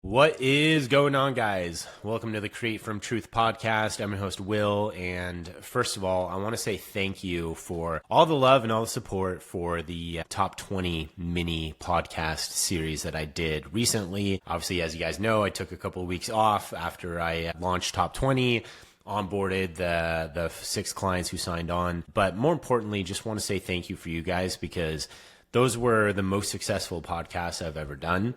What is going on, guys? Welcome to the Create from Truth podcast. I'm your host, Will. And first of all, I want to say thank you for all the love and all the support for the top 20 mini podcast series that I did recently. Obviously, as you guys know, I took a couple of weeks off after I launched top 20. Onboarded the 6 clients who signed on. But more importantly, just want to say thank you for you guys, because those were the most successful podcasts I've ever done.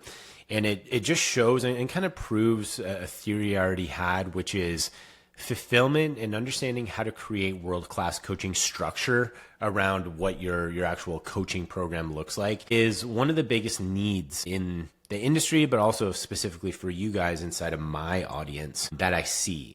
And it just shows and kind of proves a theory I already had, which is fulfillment and understanding how to create world-class coaching structure around what your actual coaching program looks like is one of the biggest needs in the industry, but also specifically for you guys inside of my audience that I see.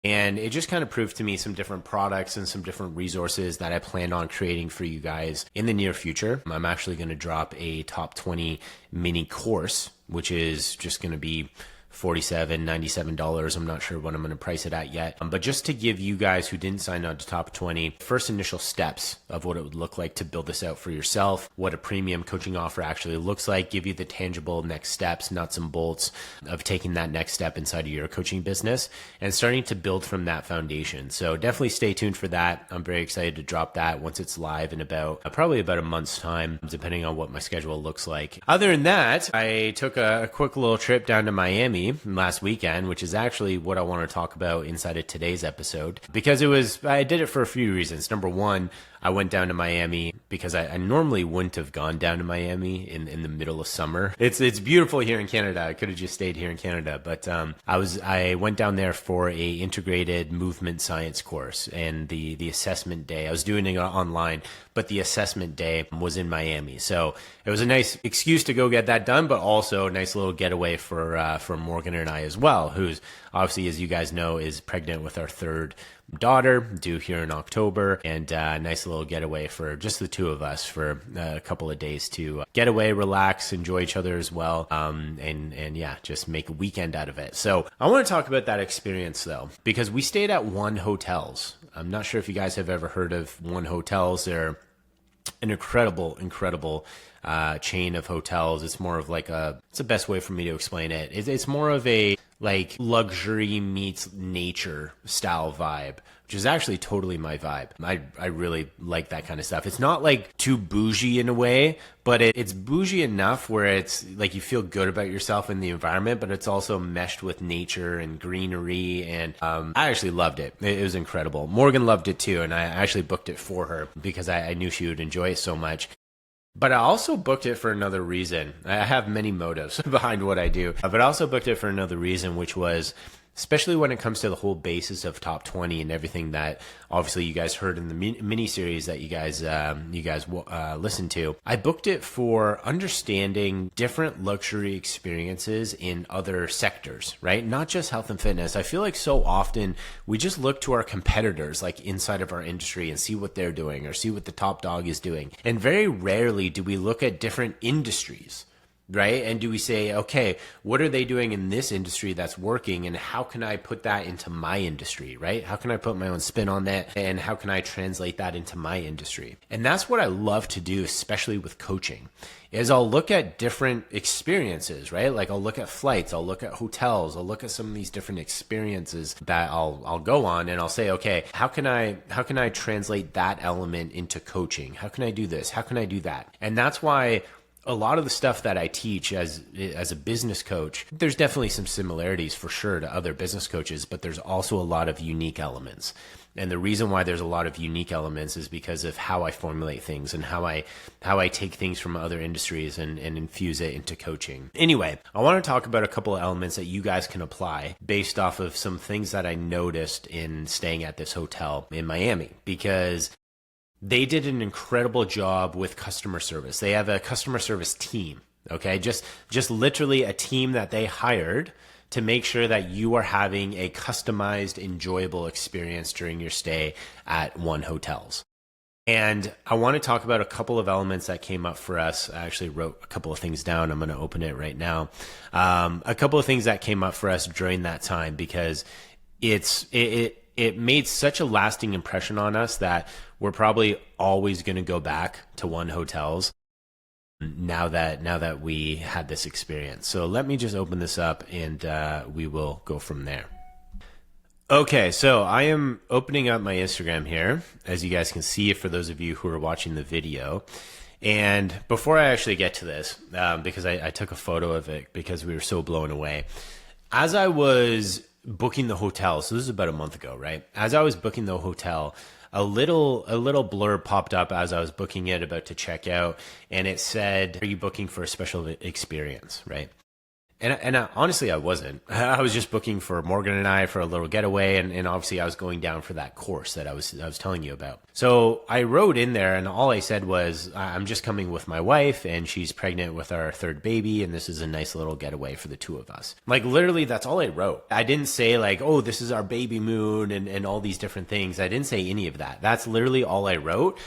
And it just kind of proved to me some different products and some different resources that I plan on creating for you guys in the near future. I'm actually going to drop a top 20 mini course, which is just going to be $47, $97. I'm not sure what I'm going to price it at yet. But just to give you guys who didn't sign up to top 20, first initial steps of what it would look like to build this out for yourself, what a premium coaching offer actually looks like, give you the tangible next steps, nuts and bolts of taking that next step inside of your coaching business and starting to build from that foundation. So definitely stay tuned for that. I'm very excited to drop that once it's live in probably about a month's time, depending on what my schedule looks like. Other than that, I took a quick little trip down to Miami last weekend, which is actually what I want to talk about inside of today's episode, because I did it for a few reasons. Number one, I went down to Miami because I normally wouldn't have gone down to Miami in the middle of summer. It's beautiful here in Canada. I could have just stayed here in Canada, but I went down there for a integrated movement science course, and the assessment day, I was doing it online, but the assessment day was in Miami. So it was a nice excuse to go get that done, but also a nice little getaway for Morgan and I as well, who's obviously, as you guys know, is pregnant with our third daughter, due here in October, and a nice little getaway for just the two of us for a couple of days to get away, relax, enjoy each other as well, and yeah, just make a weekend out of it. So I want to talk about that experience though, because we stayed at One Hotels. I'm not sure if you guys have ever heard of One Hotels. They're an incredible chain of hotels. It's more of like it's the best way for me to explain it. It's more of a like luxury meets nature style vibe, which is actually totally my vibe. I really like that kind of stuff. It's not like too bougie in a way, but it's bougie enough where it's like you feel good about yourself in the environment, but it's also meshed with nature and greenery. And I actually loved it. It was incredible. Morgan loved it too, and I actually booked it for her because I knew she would enjoy it so much. But I also booked it for another reason. I have many motives behind what I do, but I also booked it for another reason, which was, especially when it comes to the whole basis of top 20 and everything that obviously you guys heard in the mini series that you guys listened to. I booked it for understanding different luxury experiences in other sectors, right? Not just health and fitness. I feel like so often we just look to our competitors, like inside of our industry, and see what they're doing or see what the top dog is doing. And very rarely do we look at different industries, right? And do we say, okay, what are they doing in this industry that's working, and how can I put that into my industry, right? How can I put my own spin on that, and how can I translate that into my industry? And that's what I love to do, especially with coaching, is I'll look at different experiences, right? Like I'll look at flights, I'll look at hotels, I'll look at some of these different experiences that I'll go on, and I'll say, okay, how can I translate that element into coaching? How can I do this? How can I do that? And that's why a lot of the stuff that I teach as a business coach, there's definitely some similarities for sure to other business coaches, but there's also a lot of unique elements. And the reason why there's a lot of unique elements is because of how I formulate things and how I take things from other industries and infuse it into coaching. Anyway, I want to talk about a couple of elements that you guys can apply based off of some things that I noticed in staying at this hotel in Miami, because they did an incredible job with customer service. They have a customer service team, okay? Just literally a team that they hired to make sure that you are having a customized, enjoyable experience during your stay at One Hotels. And I want to talk about a couple of elements that came up for us. I actually wrote a couple of things down. I'm going to open it right now. A couple of things that came up for us during that time, because it made such a lasting impression on us that we're probably always going to go back to One Hotels. now that we had this experience. So let me just open this up and we will go from there. Okay, so I am opening up my Instagram here, as you guys can see for those of you who are watching the video. And before I actually get to this, because I took a photo of it because we were so blown away, as I was booking the hotel, so this is about a month ago, right? As I was booking the hotel, a little blurb popped up as I was booking it, about to check out, and it said, "Are you booking for a special experience?" Right? And honestly, I wasn't. I was just booking for Morgan and I for a little getaway, and obviously I was going down for that course that I was telling you about. So I wrote in there, and all I said was, I'm just coming with my wife, and she's pregnant with our third baby, and this is a nice little getaway for the two of us. Like, literally, that's all I wrote. I didn't say like, oh, this is our baby moon and all these different things. I didn't say any of that. That's literally all I wrote,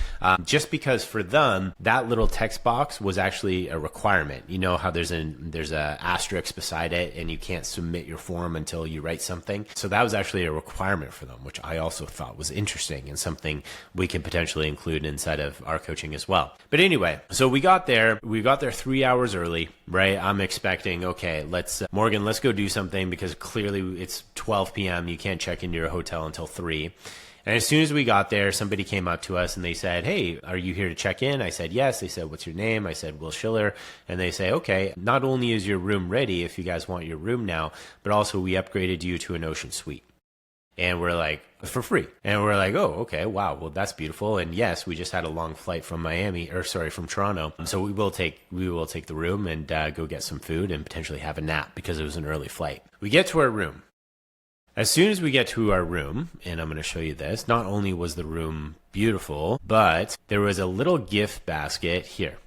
just because for them, that little text box was actually a requirement. You know how there's a asterisk beside it and you can't submit your form until you write something. So that was actually a requirement for them, which I also thought was interesting and something we can potentially include inside of our coaching as well. But anyway, so we got there 3 hours early, right? I'm expecting, okay, Morgan, let's go do something, because clearly it's 12 p.m. You can't check into your hotel until 3. And as soon as we got there, somebody came up to us and they said, "Hey, are you here to check in?" I said, "Yes." They said, "What's your name?" I said, "Will Schiller." And they say, "Okay, not only is your room ready if you guys want your room now, but also we upgraded you to an ocean suite." And we're like, for free. And we're like, oh, okay, wow, well, that's beautiful. And yes, we just had a long flight from from Toronto. So we will take the room and go get some food and potentially have a nap, because it was an early flight. We get to our room. As soon as we get to our room, and I'm going to show you this, not only was the room beautiful, but there was a little gift basket here.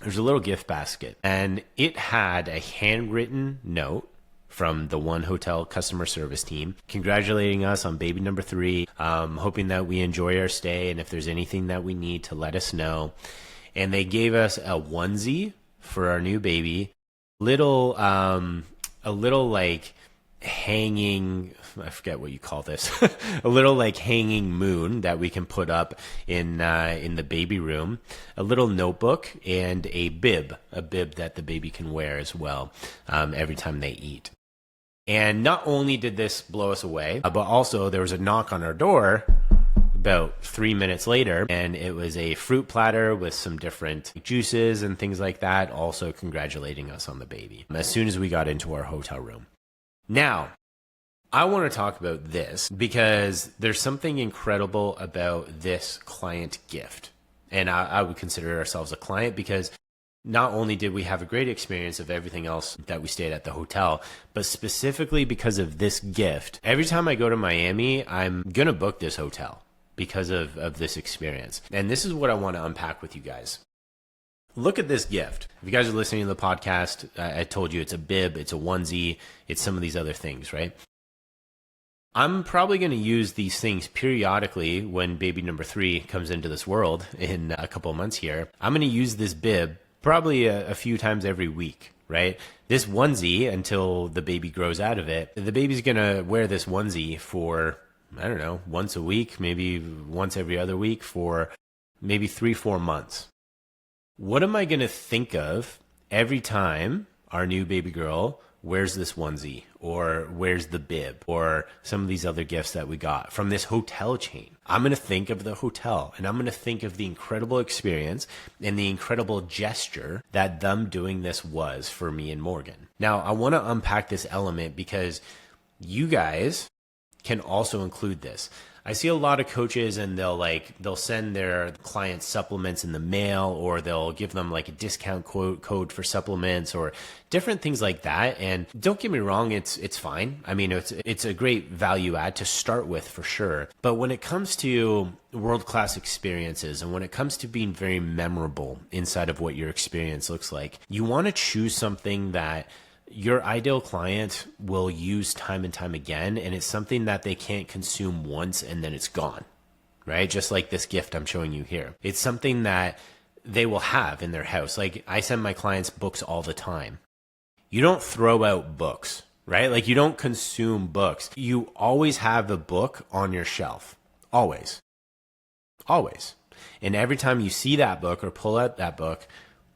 There's a little gift basket, and it had a handwritten note from the One Hotel customer service team congratulating us on baby number 3, hoping that we enjoy our stay, and if there's anything that we need to let us know. And they gave us a onesie for our new baby, a little like hanging, I forget what you call this, a little like hanging moon that we can put up in the baby room, a little notebook, and a bib that the baby can wear as well every time they eat. And not only did this blow us away, but also there was a knock on our door about 3 minutes later, and it was a fruit platter with some different juices and things like that, also congratulating us on the baby as soon as we got into our hotel room. Now, I want to talk about this because there's something incredible about this client gift. And I would consider ourselves a client, because not only did we have a great experience of everything else that we stayed at the hotel, but specifically because of this gift, every time I go to Miami, I'm going to book this hotel because of this experience. And this is what I want to unpack with you guys. Look at this gift. If you guys are listening to the podcast, I told you it's a bib, it's a onesie, it's some of these other things, right? I'm probably going to use these things periodically when baby number 3 comes into this world in a couple of months here. I'm going to use this bib probably a few times every week, right? This onesie, until the baby grows out of it, the baby's going to wear this onesie for, I don't know, once a week, maybe once every other week, for maybe 3-4 months. What am I going to think of every time our new baby girl wears this onesie or wears the bib or some of these other gifts that we got from this hotel chain? I'm going to think of the hotel, and I'm going to think of the incredible experience and the incredible gesture that them doing this was for me and Morgan. Now, I want to unpack this element because you guys can also include this. I see a lot of coaches, and they'll send their clients supplements in the mail, or they'll give them like a discount code for supplements or different things like that. And don't get me wrong, it's fine. I mean, it's a great value add to start with for sure. But when it comes to world-class experiences, and when it comes to being very memorable inside of what your experience looks like, you want to choose something that your ideal client will use time and time again, and it's something that they can't consume once and then it's gone, right? Just like this gift I'm showing you here. It's something that they will have in their house. Like, I send my clients books all the time. You don't throw out books, right? Like, you don't consume books. You always have a book on your shelf. Always. Always. And every time you see that book or pull out that book,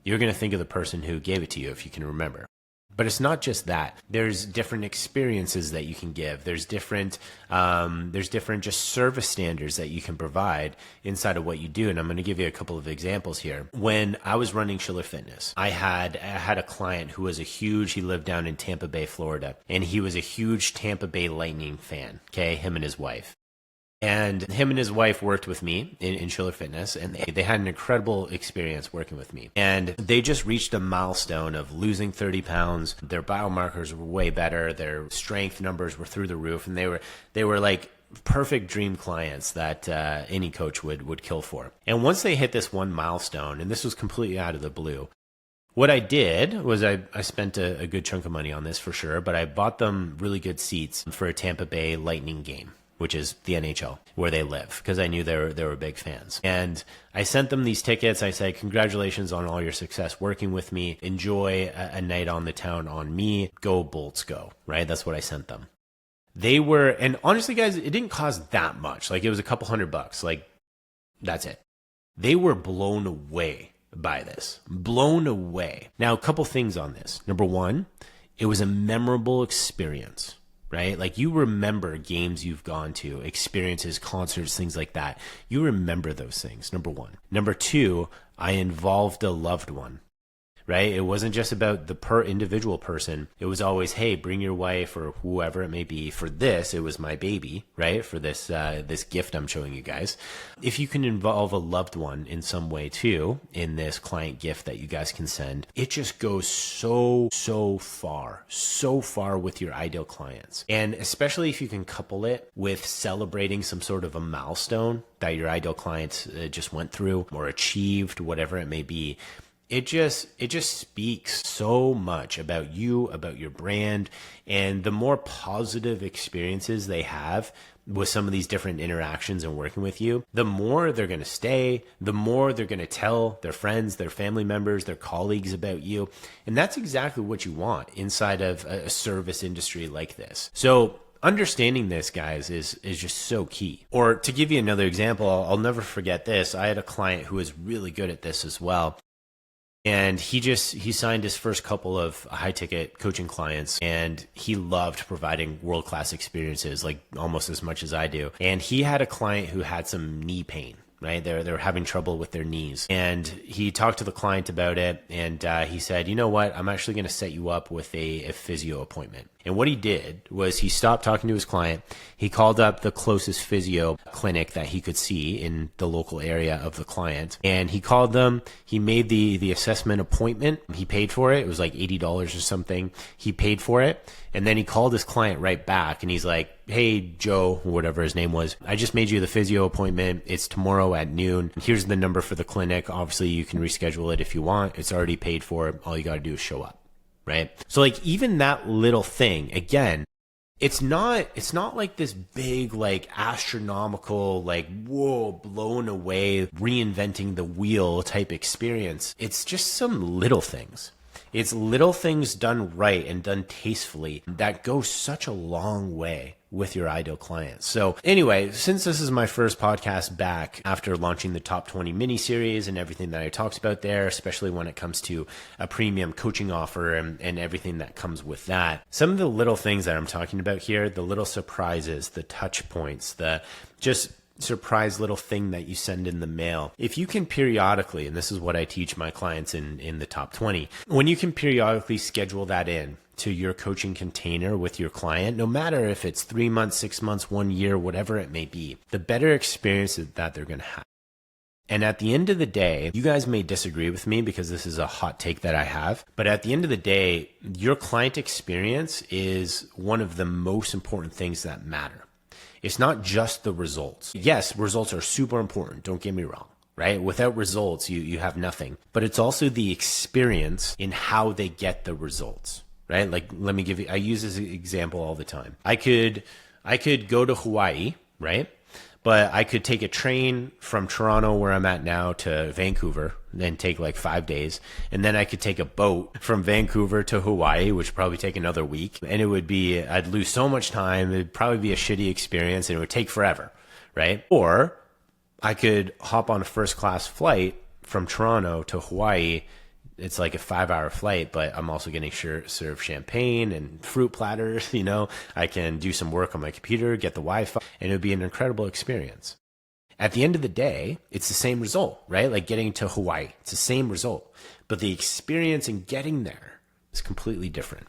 you're going to think of the person who gave it to you if you can remember. But it's not just that. There's different experiences that you can give. There's different just service standards that you can provide inside of what you do. And I'm going to give you a couple of examples here. When I was running Schiller Fitness, I had a client who was he lived down in Tampa Bay, Florida, and he was a huge Tampa Bay Lightning fan. Okay, him and his wife. And him and his wife worked with me in Schiller Fitness, and they had an incredible experience working with me. And they just reached a milestone of losing 30 pounds. Their biomarkers were way better. Their strength numbers were through the roof. And they were like perfect dream clients that any coach would kill for. And once they hit this one milestone, and this was completely out of the blue, what I did was I spent a good chunk of money on this for sure, but I bought them really good seats for a Tampa Bay Lightning game, which is the NHL, where they live, because I knew they were big fans. And I sent them these tickets. I said, congratulations on all your success working with me. Enjoy a night on the town on me. Go Bolts, go, right? That's what I sent them. They were, and honestly, guys, it didn't cost that much. Like, it was a couple $100. Like, that's it. They were blown away by this. Blown away. Now, a couple things on this. Number one, it was a memorable experience. Right? Like, you remember games you've gone to, experiences, concerts, things like that. You remember those things, number one. Number two, I involved a loved one, right? It wasn't just about the individual person. It was always, hey, bring your wife or whoever it may be. For this, it was my baby, right? For this gift I'm showing you guys. If you can involve a loved one in some way too, in this client gift that you guys can send, it just goes so far with your ideal clients. And especially if you can couple it with celebrating some sort of a milestone that your ideal clients just went through or achieved, whatever it may be. It just speaks so much about you, about your brand, and the more positive experiences they have with some of these different interactions and working with you, the more they're going to stay, the more they're going to tell their friends, their family members, their colleagues about you. And that's exactly what you want inside of a service industry like this. So understanding this, guys, is just so key. Or to give you another example, I'll never forget this. I had a client who was really good at this as well. And he signed his first couple of high ticket coaching clients, and he loved providing world-class experiences, like almost as much as I do. And he had a client who had some knee pain, right? They were having trouble with their knees. And he talked to the client about it, and he said, you know what? I'm actually going to set you up with a physio appointment. And what he did was he stopped talking to his client. He called up the closest physio clinic that he could see in the local area of the client. And he called them. He made the assessment appointment. He paid for it. It was like $80 or something. He paid for it. And then he called his client right back. And he's like, hey, Joe, whatever his name was, I just made you the physio appointment. It's tomorrow at noon. Here's the number for the clinic. Obviously, you can reschedule it if you want. It's already paid for. All you got to do is show up. Right? So like even that little thing, again, it's not like this big, like astronomical, like, whoa, blown away, reinventing the wheel type experience. It's just some little things. It's little things done right and done tastefully that go such a long way with your ideal clients. So anyway, since this is my first podcast back after launching the Top 20 mini series and everything that I talked about there, especially when it comes to a premium coaching offer and everything that comes with that, some of the little things that I'm talking about here, the little surprises, the touch points, the just surprise little thing that you send in the mail. If you can periodically, and this is what I teach my clients in the Top 20, when you can periodically schedule that in to your coaching container with your client, no matter if it's 3 months, 6 months, 1 year, whatever it may be, the better experience that they're going to have. And at the end of the day, you guys may disagree with me because this is a hot take that I have, but at the end of the day, your client experience is one of the most important things that matter. It's not just the results. Yes, results are super important. Don't get me wrong, right? Without results, you have nothing. But it's also the experience in how they get the results, right? Like, let me give you, I use this example all the time. I could go to Hawaii, right? But I could take a train from Toronto, where I'm at now, to Vancouver, then take like 5 days. And then I could take a boat from Vancouver to Hawaii, which would probably take another week. And it would be, I'd lose so much time. It'd probably be a shitty experience and it would take forever, right? Or I could hop on a first class flight from Toronto to Hawaii, It's like a 5-hour flight, but I'm also getting served champagne and fruit platters. I can do some work on my computer, get the Wi-Fi, and it would be an incredible experience. At the end of the day, it's the same result, right? Like getting to Hawaii, it's the same result, but the experience in getting there is completely different.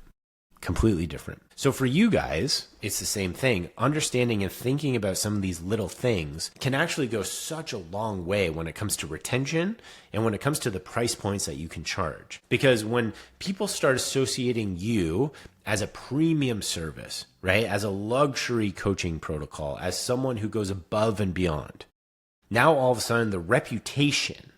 Completely different. So for you guys, it's the same thing. Understanding and thinking about some of these little things can actually go such a long way when it comes to retention and when it comes to the price points that you can charge. Because when people start associating you as a premium service, right? As a luxury coaching protocol, as someone who goes above and beyond, now all of a sudden the reputation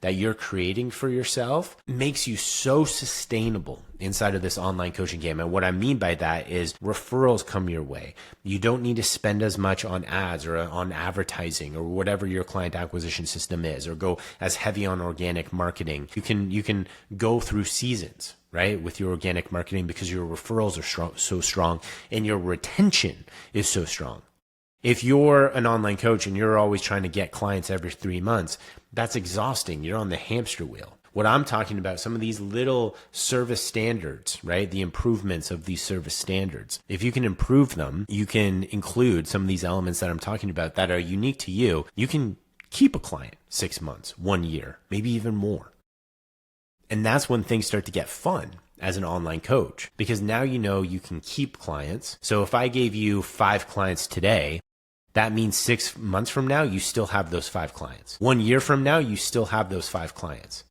that you're creating for yourself makes you so sustainable inside of this online coaching game. And what I mean by that is referrals come your way. You don't need to spend as much on ads or on advertising or whatever your client acquisition system is, or go as heavy on organic marketing. You can go through seasons, right, with your organic marketing because your referrals are so strong and your retention is so strong. If you're an online coach and you're always trying to get clients every 3 months, that's exhausting. You're on the hamster wheel. What I'm talking about, some of these little service standards, right? The improvements of these service standards. If you can improve them, you can include some of these elements that I'm talking about that are unique to you. You can keep a client 6 months, 1 year, maybe even more. And that's when things start to get fun as an online coach, because now you can keep clients. So if I gave you 5 clients today, that means 6 months from now, you still have those 5 clients. 1 year from now, you still have those 5 clients.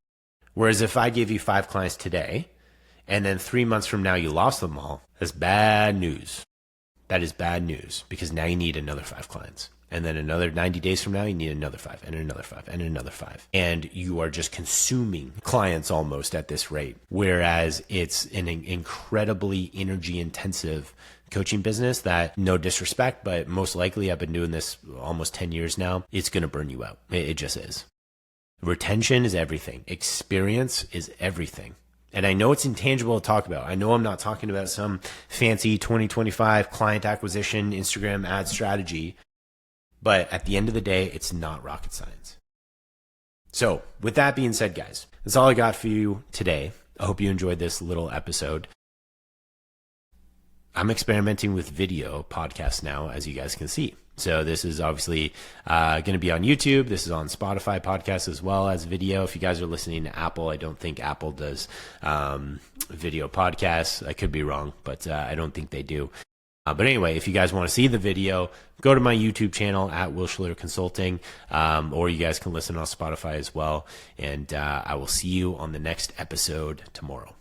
Whereas if I gave you 5 clients today, and then 3 months from now, you lost them all, that's bad news. That is bad news, because now you need another 5 clients. And then another 90 days from now, you need another 5 and another 5 and another 5. And you are just consuming clients almost at this rate. Whereas it's an incredibly energy intensive coaching business that, no disrespect, but most likely I've been doing this almost 10 years now. It's going to burn you out. It just is. Retention is everything. Experience is everything. And I know it's intangible to talk about. I know I'm not talking about some fancy 2025 client acquisition Instagram ad strategy. But at the end of the day, it's not rocket science. So with that being said, guys, that's all I got for you today. I hope you enjoyed this little episode. I'm experimenting with video podcasts now, as you guys can see. So this is obviously going to be on YouTube. This is on Spotify podcasts as well as video. If you guys are listening to Apple, I don't think Apple does video podcasts. I could be wrong, but I don't think they do. But anyway, if you guys want to see the video, go to my YouTube channel at Will Schlitter Consulting, or you guys can listen on Spotify as well. And I will see you on the next episode tomorrow.